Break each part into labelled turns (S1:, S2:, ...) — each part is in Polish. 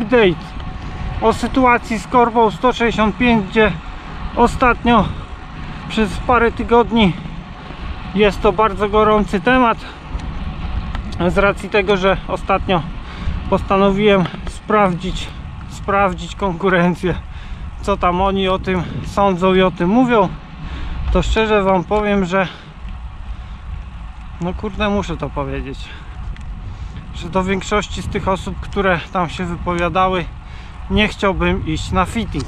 S1: update o sytuacji z korbą 165, gdzie ostatnio przez parę tygodni jest to bardzo gorący temat z racji tego, że ostatnio postanowiłem sprawdzić konkurencję, co tam oni o tym sądzą i o tym mówią. To szczerze wam powiem, że no kurde, muszę to powiedzieć, że do większości z tych osób, które tam się wypowiadały, nie chciałbym iść na fitting.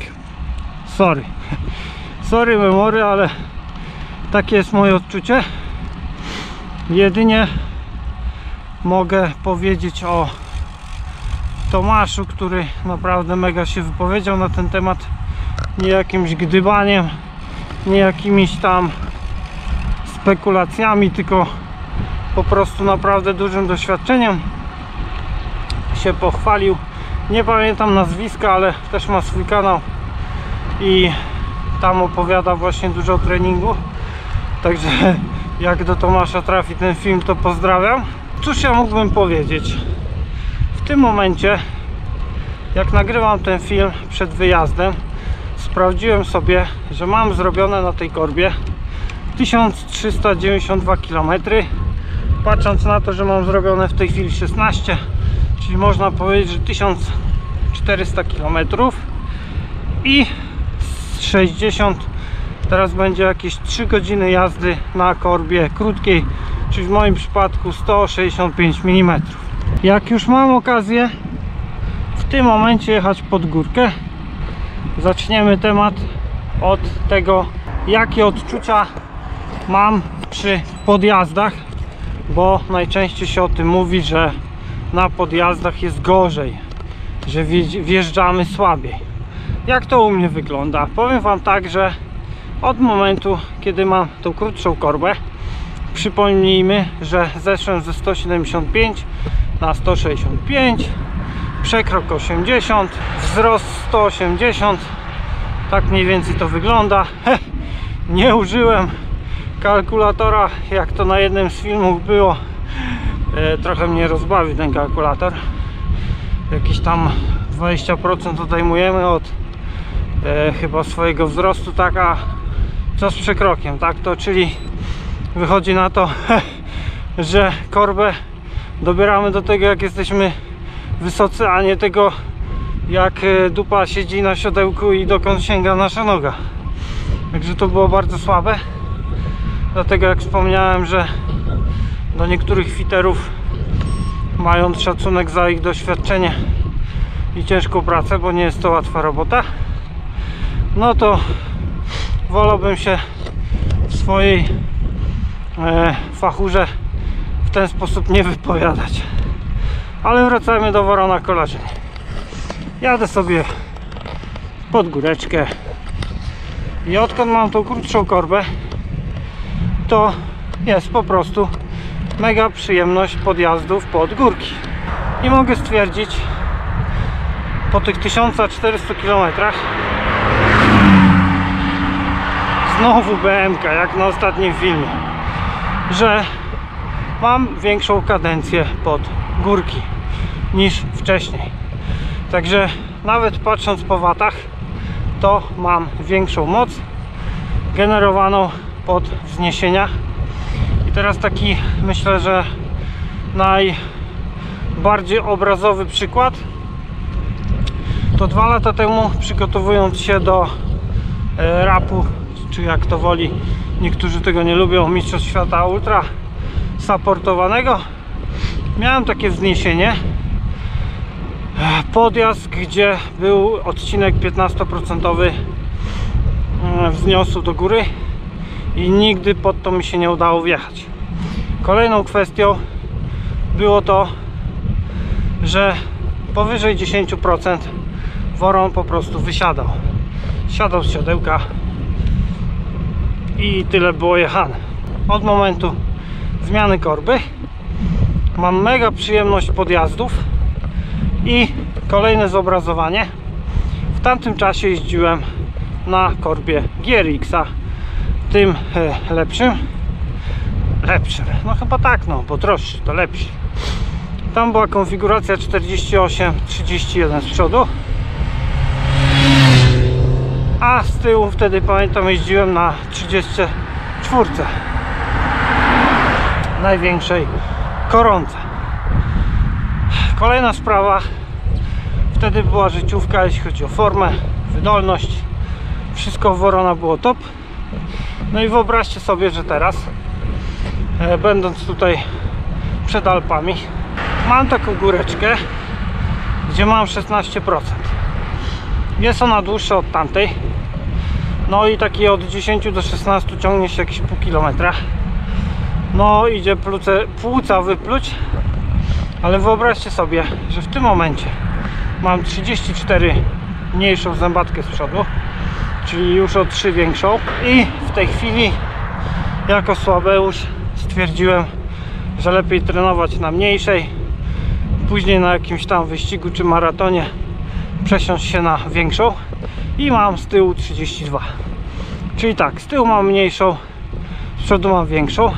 S1: Sorry memory, ale takie jest moje odczucie. Jedynie mogę powiedzieć o Tomaszu, który naprawdę mega się wypowiedział na ten temat, nie jakimś gdybaniem, nie jakimiś tam spekulacjami, tylko po prostu naprawdę dużym doświadczeniem. Się pochwalił, nie pamiętam nazwiska, ale też ma swój kanał i tam opowiada właśnie dużo o treningu, także jak do Tomasza trafi ten film, to pozdrawiam. Cóż ja mógłbym powiedzieć? W tym momencie, jak nagrywam ten film przed wyjazdem, sprawdziłem sobie, że mam zrobione na tej korbie 1392 km. Patrząc na to, że mam zrobione w tej chwili 16, czyli można powiedzieć, że 1400 km i 60, teraz będzie jakieś 3 godziny jazdy na korbie krótkiej, czyli w moim przypadku 165 mm. Jak już mam okazję w tym momencie jechać pod górkę, zaczniemy temat od tego, jakie odczucia mam przy podjazdach, bo najczęściej się o tym mówi, że na podjazdach jest gorzej, że wjeżdżamy słabiej. Jak to u mnie wygląda? Powiem wam tak, że od momentu, kiedy mam tą krótszą korbę, przypomnijmy, że zeszłem ze 175 na 165, przekrok 80, wzrost 180, tak mniej więcej to wygląda. Nie użyłem kalkulatora, jak to na jednym z filmów było. Trochę mnie rozbawił ten kalkulator. Jakieś tam 20% odejmujemy od chyba swojego wzrostu, tak, a co z przekrokiem, tak, to czyli wychodzi na to, że korbę dobieramy do tego, jak jesteśmy wysocy, a nie tego, jak dupa siedzi na siodełku i dokąd sięga nasza noga. Także to było bardzo słabe. Dlatego, jak wspomniałem, że do niektórych fiterów, mając szacunek za ich doświadczenie i ciężką pracę, bo nie jest to łatwa robota, no to wolałbym się w swojej fachurze w ten sposób nie wypowiadać. Ale wracajmy do Worona Kolarzyn. Jadę sobie pod góreczkę i odkąd mam tą krótszą korbę, to jest po prostu mega przyjemność podjazdów pod górki. I mogę stwierdzić po tych 1400 km, znowu BMK, jak na ostatnim filmie, że mam większą kadencję pod górki niż wcześniej. Także nawet patrząc po watach, to mam większą moc generowaną pod wzniesienia. I teraz taki, myślę, że najbardziej obrazowy przykład to 2 lata temu, przygotowując się do rapu, czy jak to woli, niektórzy tego nie lubią, Mistrzostw Świata Ultra supportowanego, miałem takie wzniesienie, podjazd, gdzie był odcinek 15% wzniosu do góry i nigdy pod to mi się nie udało wjechać. Kolejną kwestią było to, że powyżej 10% Woron po prostu wysiadał. Siadał z siodełka i tyle było jechane. Od momentu zmiany korby mam mega przyjemność podjazdów i kolejne zobrazowanie. W tamtym czasie jeździłem na korbie GRX-a, tym lepszym, no chyba tak, no bo droższy to lepszy. Tam była konfiguracja 48-31 z przodu, a z tyłu wtedy pamiętam jeździłem na 34 największej koronce. Kolejna sprawa, wtedy była życiówka, jeśli chodzi o formę, wydolność, wszystko w Worona było top. No i wyobraźcie sobie, że teraz, będąc tutaj przed Alpami, mam taką góreczkę, gdzie mam 16%. Jest ona dłuższa od tamtej, no i taki od 10 do 16 ciągnie się jakieś pół kilometra. No idzie płuca wypluć, ale wyobraźcie sobie, że w tym momencie mam 34 mniejszą zębatkę z przodu, czyli już o 3 większą, i w tej chwili jako słabeusz stwierdziłem, że lepiej trenować na mniejszej, później na jakimś tam wyścigu czy maratonie przesiąść się na większą, i mam z tyłu 32. Czyli tak, z tyłu mam mniejszą, z przodu mam większą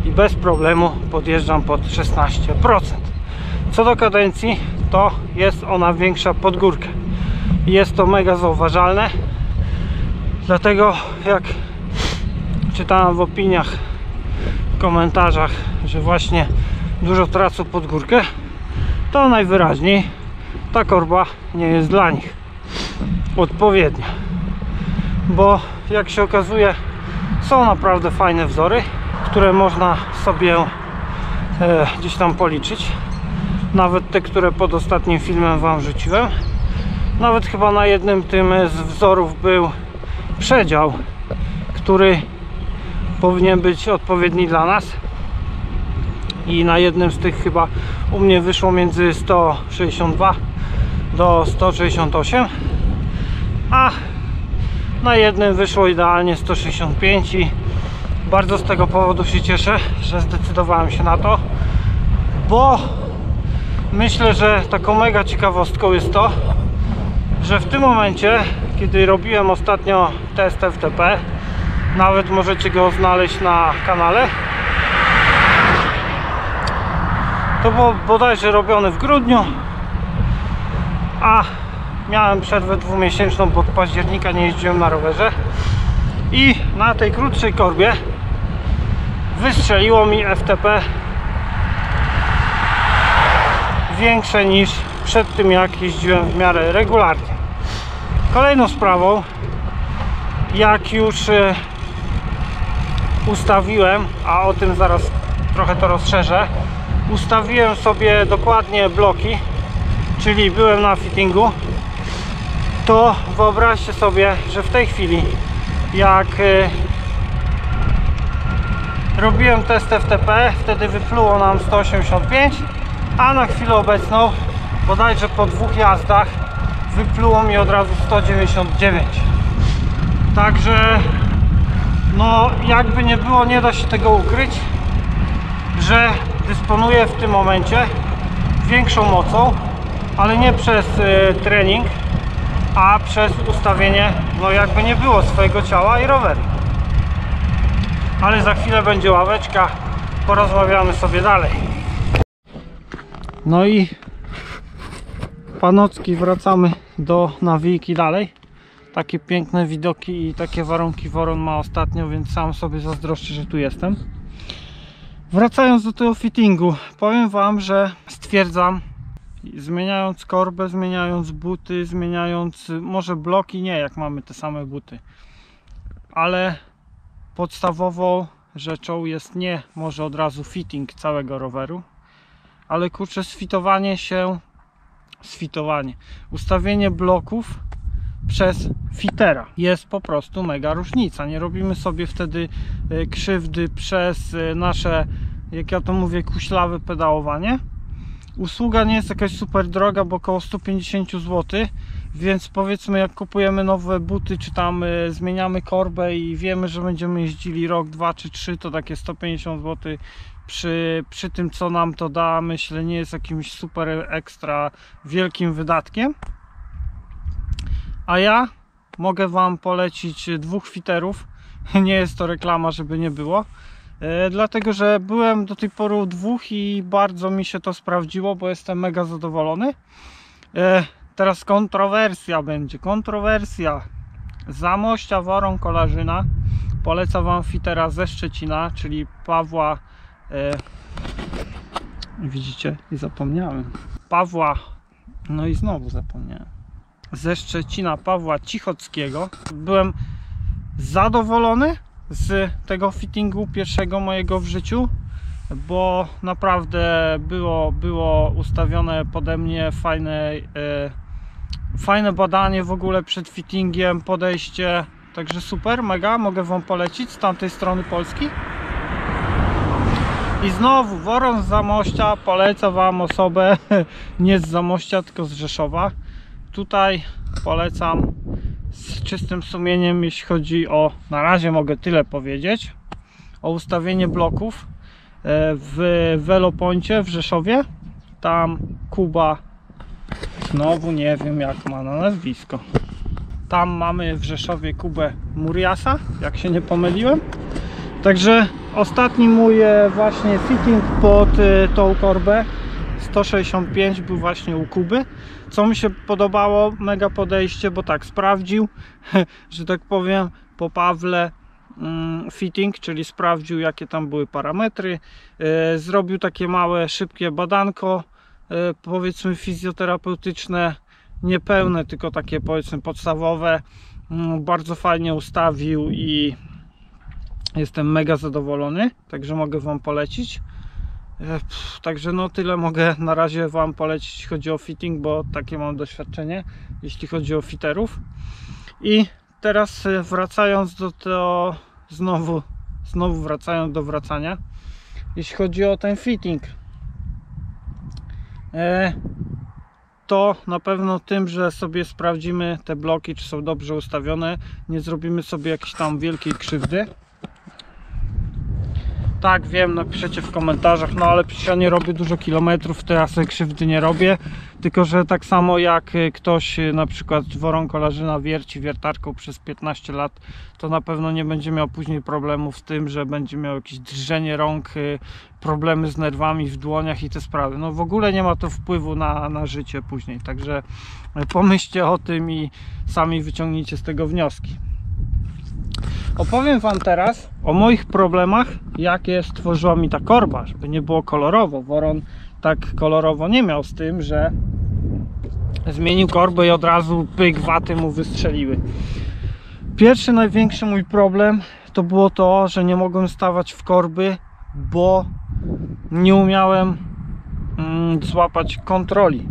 S1: i bez problemu podjeżdżam pod 16%. Co do kadencji, to jest ona większa pod górkę. Jest to mega zauważalne, dlatego jak czytałem w opiniach, w komentarzach, że właśnie dużo tracą pod górkę, to najwyraźniej ta korba nie jest dla nich odpowiednia, bo jak się okazuje, są naprawdę fajne wzory, które można sobie gdzieś tam policzyć. Nawet te, które pod ostatnim filmem wam rzuciłem. Nawet chyba na jednym tym z wzorów był przedział, który powinien być odpowiedni dla nas, i na jednym z tych chyba u mnie wyszło między 162 do 168, a na jednym wyszło idealnie 165 i bardzo z tego powodu się cieszę, że zdecydowałem się na to, bo myślę, że taką mega ciekawostką jest to, że w tym momencie, kiedy robiłem ostatnio test FTP, nawet możecie go znaleźć na kanale, to było bodajże robione w grudniu, a miałem przerwę dwumiesięczną, bo od października nie jeździłem na rowerze, i na tej krótszej korbie wystrzeliło mi FTP większe niż przed tym, jak jeździłem w miarę regularnie. Kolejną sprawą, jak już ustawiłem, a o tym zaraz trochę to rozszerzę, ustawiłem sobie dokładnie bloki, czyli byłem na fittingu, to wyobraźcie sobie, że w tej chwili, jak robiłem test FTP, wtedy wypluło nam 185, a na chwilę obecną, bodajże po 2 jazdach, wypluło mi od razu 199. Także no jakby nie było, nie da się tego ukryć, że dysponuję w tym momencie większą mocą, ale nie przez trening, a przez ustawienie, no jakby nie było, swojego ciała i roweru. Ale za chwilę będzie ławeczka, porozmawiamy sobie dalej. No i panocki, wracamy do nawijki dalej. Takie piękne widoki i takie warunki Woron ma ostatnio, więc sam sobie zazdroszczę, że tu jestem. Wracając do tego fittingu, powiem wam, że stwierdzam, zmieniając korbę, zmieniając buty, zmieniając może bloki, nie, jak mamy te same buty, ale podstawową rzeczą jest nie może od razu fitting całego roweru, ale kurczę, ustawienie bloków przez fitera. Jest po prostu mega różnica. Nie robimy sobie wtedy krzywdy przez nasze, jak ja to mówię, kuślawe pedałowanie. Usługa nie jest jakaś super droga, bo około 150 zł, więc powiedzmy, jak kupujemy nowe buty, czy tam zmieniamy korbę i wiemy, że będziemy jeździli rok, 2 czy 3, to takie 150 zł przy tym, co nam to da, myślę, nie jest jakimś super ekstra wielkim wydatkiem. A ja mogę wam polecić 2 fiterów, nie jest to reklama, żeby nie było, Dlatego, że byłem do tej pory u dwóch i bardzo mi się to sprawdziło, bo jestem mega zadowolony. Teraz kontrowersja będzie. Kontrowersja. Zamościa, Woron, Kolarzyna. Polecam wam fitera ze Szczecina, czyli Pawła. Widzicie? I zapomniałem. Pawła. No i znowu zapomniałem. Ze Szczecina Pawła Cichockiego. Byłem zadowolony z tego fittingu pierwszego mojego w życiu, bo naprawdę było ustawione pode mnie fajne badanie w ogóle przed fittingiem, podejście, także super, mega, mogę wam polecić z tamtej strony Polski. I znowu Woron z Zamościa, polecam wam osobę nie z Zamościa, tylko z Rzeszowa. Tutaj polecam z czystym sumieniem, jeśli chodzi o, na razie mogę tyle powiedzieć, o ustawienie bloków w Velopoincie w Rzeszowie. Tam Kuba, znowu nie wiem jak ma na nazwisko, tam mamy w Rzeszowie Kubę Muriasa, jak się nie pomyliłem. Także ostatni mój właśnie fitting pod tą korbę 165 był właśnie u Kuby, co mi się podobało, mega podejście, bo tak sprawdził, że tak powiem, po Pawle fitting, czyli sprawdził jakie tam były parametry, zrobił takie małe, szybkie badanko, powiedzmy fizjoterapeutyczne, niepełne, tylko takie powiedzmy podstawowe, bardzo fajnie ustawił i jestem mega zadowolony, także mogę wam polecić. Także no tyle mogę na razie wam polecić, jeśli chodzi o fitting, bo takie mam doświadczenie, jeśli chodzi o fiterów. I teraz wracając znowu wracając do wracania, jeśli chodzi o ten fitting, to na pewno tym, że sobie sprawdzimy te bloki, czy są dobrze ustawione, nie zrobimy sobie jakiejś tam wielkiej krzywdy. Tak, wiem, napiszecie w komentarzach, no ale przecież ja nie robię dużo kilometrów, to ja sobie krzywdy nie robię. Tylko że tak samo jak ktoś na przykład Woron Kolarzyna wierci wiertarką przez 15 lat, to na pewno nie będzie miał później problemów z tym, że będzie miał jakieś drżenie rąk, problemy z nerwami w dłoniach i te sprawy. No w ogóle nie ma to wpływu na życie później, także pomyślcie o tym i sami wyciągnijcie z tego wnioski. Opowiem wam teraz o moich problemach, jakie stworzyła mi ta korba, żeby nie było kolorowo. Woron tak kolorowo nie miał z tym, że zmienił korbę i od razu pyk, waty mu wystrzeliły. Pierwszy, największy mój problem to było to, że nie mogłem stawać w korby, bo nie umiałem złapać kontroli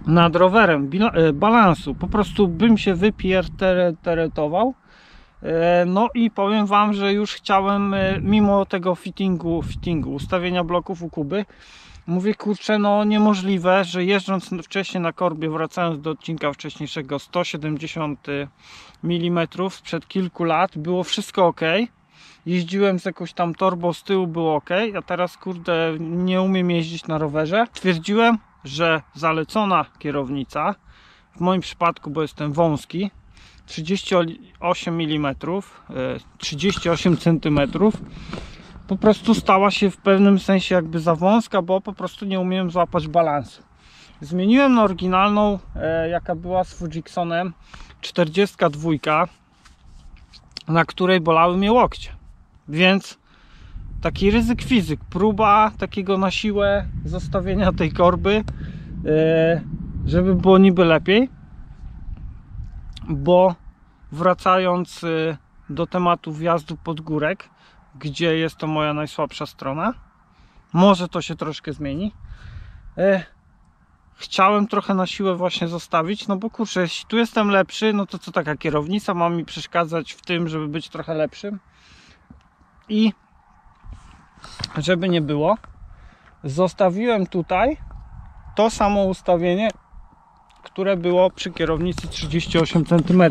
S1: nad rowerem, balansu. Po prostu bym się wypierteretował. No i powiem wam, że już chciałem, mimo tego fittingu, ustawienia bloków u Kuby, mówię, kurczę, no niemożliwe, że jeżdżąc wcześniej na korbie, wracając do odcinka wcześniejszego, 170 mm sprzed kilku lat, było wszystko ok. Jeździłem z jakąś tam torbą z tyłu, było ok, a teraz kurde nie umiem jeździć na rowerze. Twierdziłem, że zalecona kierownica, w moim przypadku, bo jestem wąski, 38 mm, 38 cm, po prostu stała się w pewnym sensie jakby za wąska, bo po prostu nie umiem złapać balansu. Zmieniłem na oryginalną, jaka była z Fujiksonem, 42, na której bolały mnie łokcie. Więc taki ryzyk fizyk, próba takiego na siłę zostawienia tej korby, żeby było niby lepiej, bo wracając do tematu wjazdu pod górek, gdzie jest to moja najsłabsza strona, może to się troszkę zmieni. Chciałem trochę na siłę właśnie zostawić, no bo kurczę, jeśli tu jestem lepszy, no to co taka kierownica ma mi przeszkadzać w tym, żeby być trochę lepszym. I żeby nie było, zostawiłem tutaj to samo ustawienie, które było przy kierownicy 38 cm.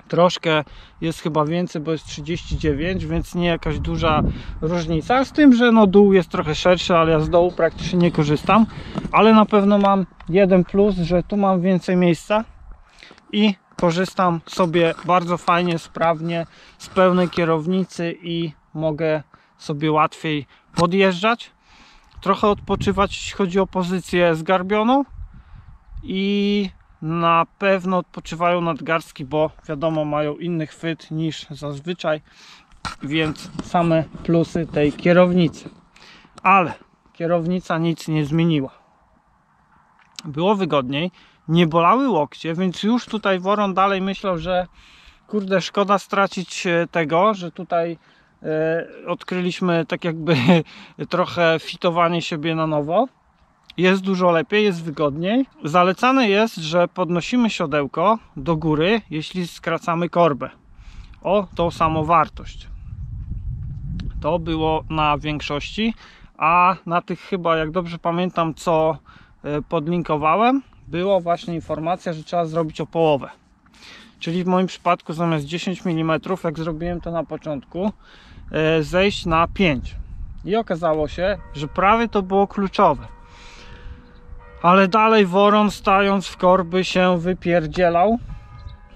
S1: Troszkę jest chyba więcej, bo jest 39, więc nie jakaś duża różnica. Z tym, że no dół jest trochę szerszy, ale ja z dołu praktycznie nie korzystam. Ale na pewno mam jeden plus, że tu mam więcej miejsca i korzystam sobie bardzo fajnie, sprawnie z pełnej kierownicy i mogę sobie łatwiej podjeżdżać, trochę odpoczywać, jeśli chodzi o pozycję zgarbioną, i na pewno odpoczywają nadgarstki, bo wiadomo, mają inny chwyt niż zazwyczaj, więc same plusy tej kierownicy. Ale kierownica nic nie zmieniła. Było wygodniej, nie bolały łokcie, więc już tutaj Woron dalej myślał, że kurde, szkoda stracić tego, że tutaj odkryliśmy tak jakby trochę fitowanie siebie na nowo. Jest dużo lepiej, jest wygodniej. Zalecane jest, że podnosimy siodełko do góry, jeśli skracamy korbę o tą samą wartość. To było na większości, a na tych chyba, jak dobrze pamiętam, co podlinkowałem, była właśnie informacja, że trzeba zrobić o połowę. Czyli w moim przypadku zamiast 10 mm, jak zrobiłem to na początku, zejść na 5. I okazało się, że prawie to było kluczowe. Ale dalej Woron, stając w korby, się wypierdzielał.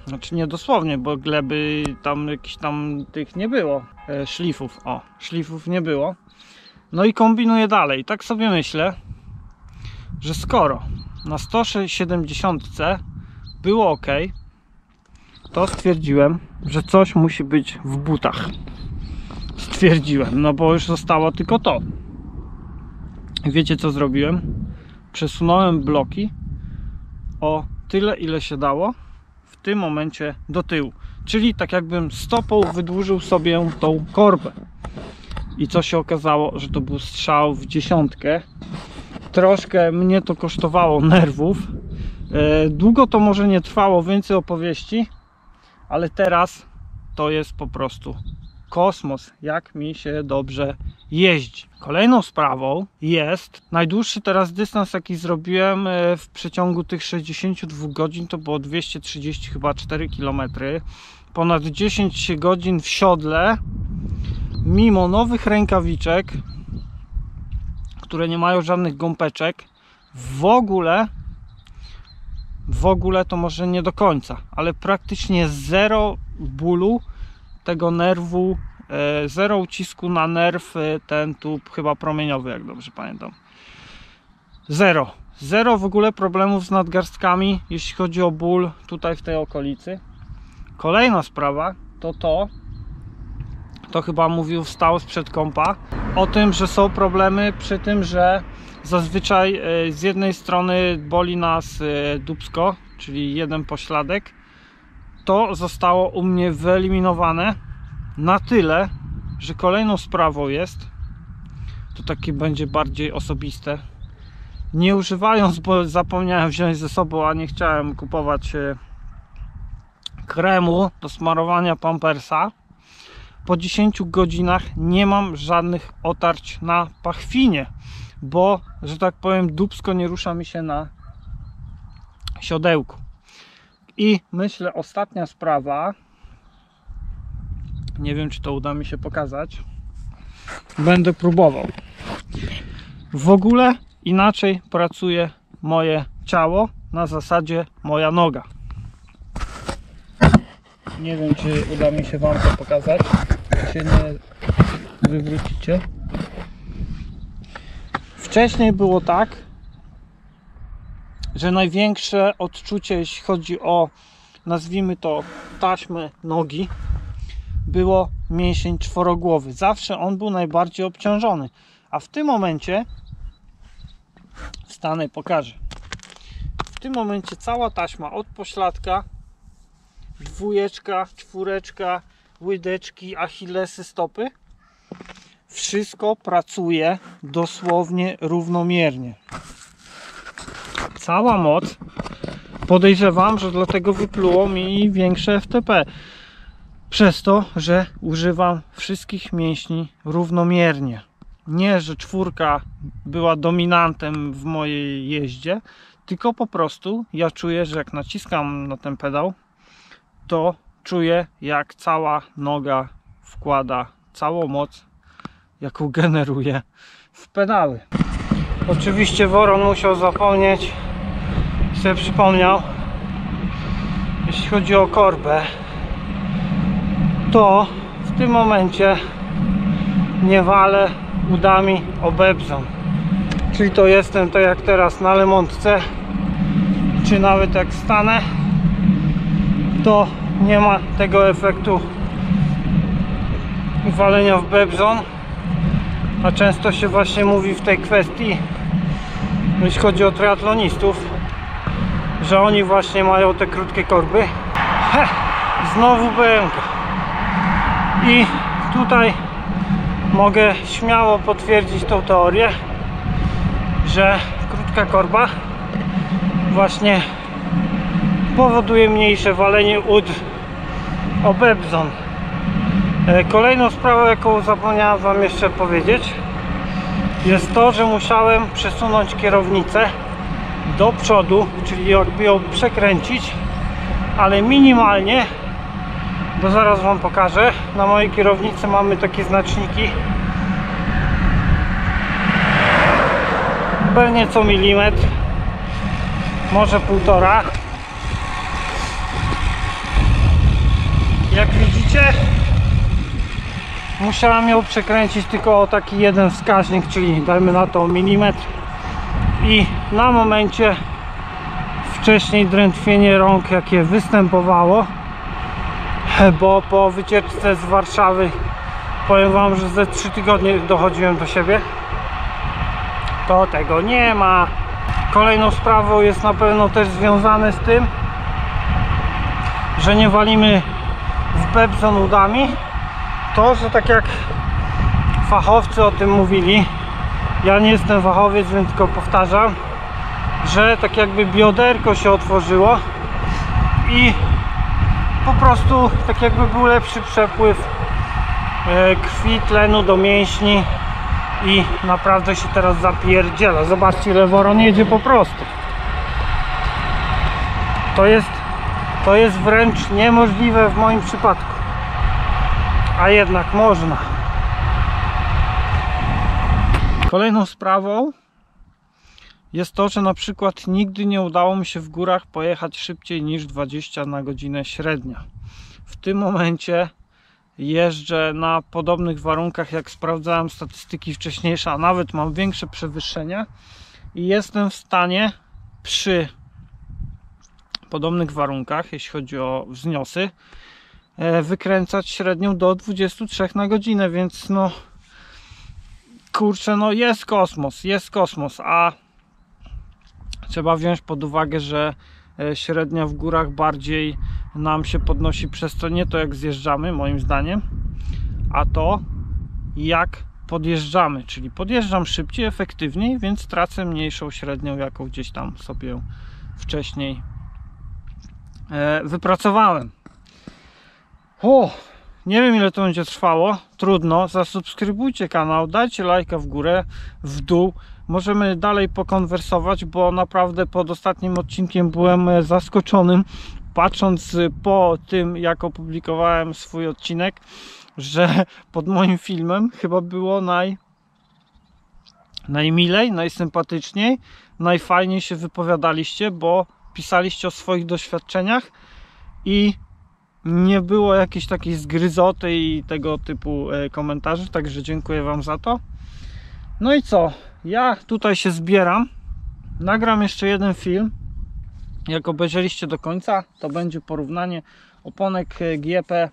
S1: Znaczy nie dosłownie, bo gleby tam jakichś tam tych nie było. Szlifów, o, szlifów nie było. No i kombinuję dalej. Tak sobie myślę, że skoro na 170 było ok, to stwierdziłem, że coś musi być w butach. Stwierdziłem, no bo już zostało tylko to. Wiecie co zrobiłem? Przesunąłem bloki o tyle, ile się dało w tym momencie do tyłu. Czyli tak jakbym stopą wydłużył sobie tą korbę. I co się okazało, że to był strzał w dziesiątkę. Troszkę mnie to kosztowało nerwów. Długo to może nie trwało, więcej opowieści, ale teraz to jest po prostu kosmos, jak mi się dobrze jeździ. Kolejną sprawą jest najdłuższy teraz dystans, jaki zrobiłem w przeciągu tych 62 godzin, to było 230 chyba 4 km. Ponad 10 godzin w siodle, mimo nowych rękawiczek, które nie mają żadnych gąbeczek. W ogóle to może nie do końca, ale praktycznie zero bólu tego nerwu, zero ucisku na nerw, ten tu chyba promieniowy, jak dobrze pamiętam. Zero w ogóle problemów z nadgarstkami, jeśli chodzi o ból tutaj w tej okolicy. Kolejna sprawa to chyba mówił Wstał sprzed kąpa, o tym, że są problemy przy tym, że zazwyczaj z jednej strony boli nas dupsko, czyli jeden pośladek. To zostało u mnie wyeliminowane na tyle, że kolejną sprawą jest, to takie będzie bardziej osobiste, nie używając, bo zapomniałem wziąć ze sobą, a nie chciałem kupować kremu do smarowania pampersa, po 10 godzinach nie mam żadnych otarć na pachwinie, bo, że tak powiem, dupsko nie rusza mi się na siodełku. I myślę, ostatnia sprawa, nie wiem, czy to uda mi się pokazać, będę próbował. W ogóle inaczej pracuje moje ciało, na zasadzie moja noga. Nie wiem, czy uda mi się wam to pokazać, czy się nie wywrócicie. Wcześniej było tak, że największe odczucie, jeśli chodzi o, nazwijmy to, taśmę nogi, było mięsień czworogłowy. Zawsze on był najbardziej obciążony, a w tym momencie, wstanę i pokażę, w tym momencie cała taśma od pośladka, dwójeczka, czwóreczka, łydeczki, achillesy, stopy, wszystko pracuje dosłownie równomiernie. Cała moc, podejrzewam, że dlatego wypluło mi większe FTP. Przez to, że używam wszystkich mięśni równomiernie. Nie, że czwórka była dominantem w mojej jeździe, tylko po prostu ja czuję, że jak naciskam na ten pedał, to czuję, jak cała noga wkłada całą moc, jaką generuje w pedały. Oczywiście Woron musiał zapomnieć, sobie przypomniał, jeśli chodzi o korbę, to w tym momencie nie walę udami o bebzon. Czyli to jestem tak jak teraz na lemontce, czy nawet jak stanę, to nie ma tego efektu walenia w bebzon. A często się właśnie mówi w tej kwestii, jeśli chodzi o triatlonistów, że oni właśnie mają te krótkie korby. Znowu BMK. I tutaj mogę śmiało potwierdzić tą teorię, że krótka korba właśnie powoduje mniejsze walenie ud o bebzon. Kolejną sprawą, jaką zapomniałem wam jeszcze powiedzieć, jest to, że musiałem przesunąć kierownicę do przodu, czyli jakby ją przekręcić, ale minimalnie, bo zaraz wam pokażę. Na mojej kierownicy mamy takie znaczniki, pewnie co milimetr, może półtora. Jak widzicie, musiałem ją przekręcić tylko o taki jeden wskaźnik, czyli dajmy na to milimetr. I na momencie wcześniej drętwienie rąk, jakie występowało, bo po wycieczce z Warszawy, powiem wam, że ze 3 tygodnie dochodziłem do siebie, to tego nie ma. Kolejną sprawą jest na pewno też związane z tym, że nie walimy w bebzon udami, to, że tak jak fachowcy o tym mówili, ja nie jestem fachowiec, więc tylko powtarzam, że tak jakby bioderko się otworzyło i po prostu tak jakby był lepszy przepływ krwi, tlenu do mięśni i naprawdę się teraz zapierdziela. Zobaczcie, ile woron jedzie po prostu. To jest wręcz niemożliwe w moim przypadku, a jednak można. Kolejną sprawą jest to, że na przykład nigdy nie udało mi się w górach pojechać szybciej niż 20 na godzinę średnia. W tym momencie jeżdżę na podobnych warunkach, jak sprawdzałem statystyki wcześniejsze, a nawet mam większe przewyższenia i jestem w stanie przy podobnych warunkach, jeśli chodzi o wzniosy, wykręcać średnią do 23 na godzinę, więc no kurczę, no jest kosmos, a trzeba wziąć pod uwagę, że średnia w górach bardziej nam się podnosi przez to, nie to jak zjeżdżamy, moim zdaniem, a to jak podjeżdżamy, czyli podjeżdżam szybciej, efektywniej, więc tracę mniejszą średnią, jaką gdzieś tam sobie wcześniej wypracowałem. Nie wiem, ile to będzie trwało, trudno. Zasubskrybujcie kanał, dajcie lajka w górę, w dół. Możemy dalej pokonwersować, bo naprawdę pod ostatnim odcinkiem byłem zaskoczonym, patrząc po tym, jak opublikowałem swój odcinek, że pod moim filmem chyba było najmilej, najsympatyczniej, najfajniej się wypowiadaliście, bo pisaliście o swoich doświadczeniach i nie było jakiejś takiej zgryzoty i tego typu komentarzy, także dziękuję wam za to. No i co? Ja tutaj się zbieram, nagram jeszcze jeden film. Jak obejrzeliście do końca, to będzie porównanie oponek GP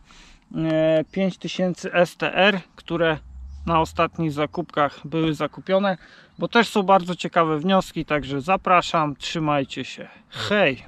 S1: 5000 STR, które na ostatnich zakupkach były zakupione, bo też są bardzo ciekawe wnioski, także zapraszam, trzymajcie się, hej!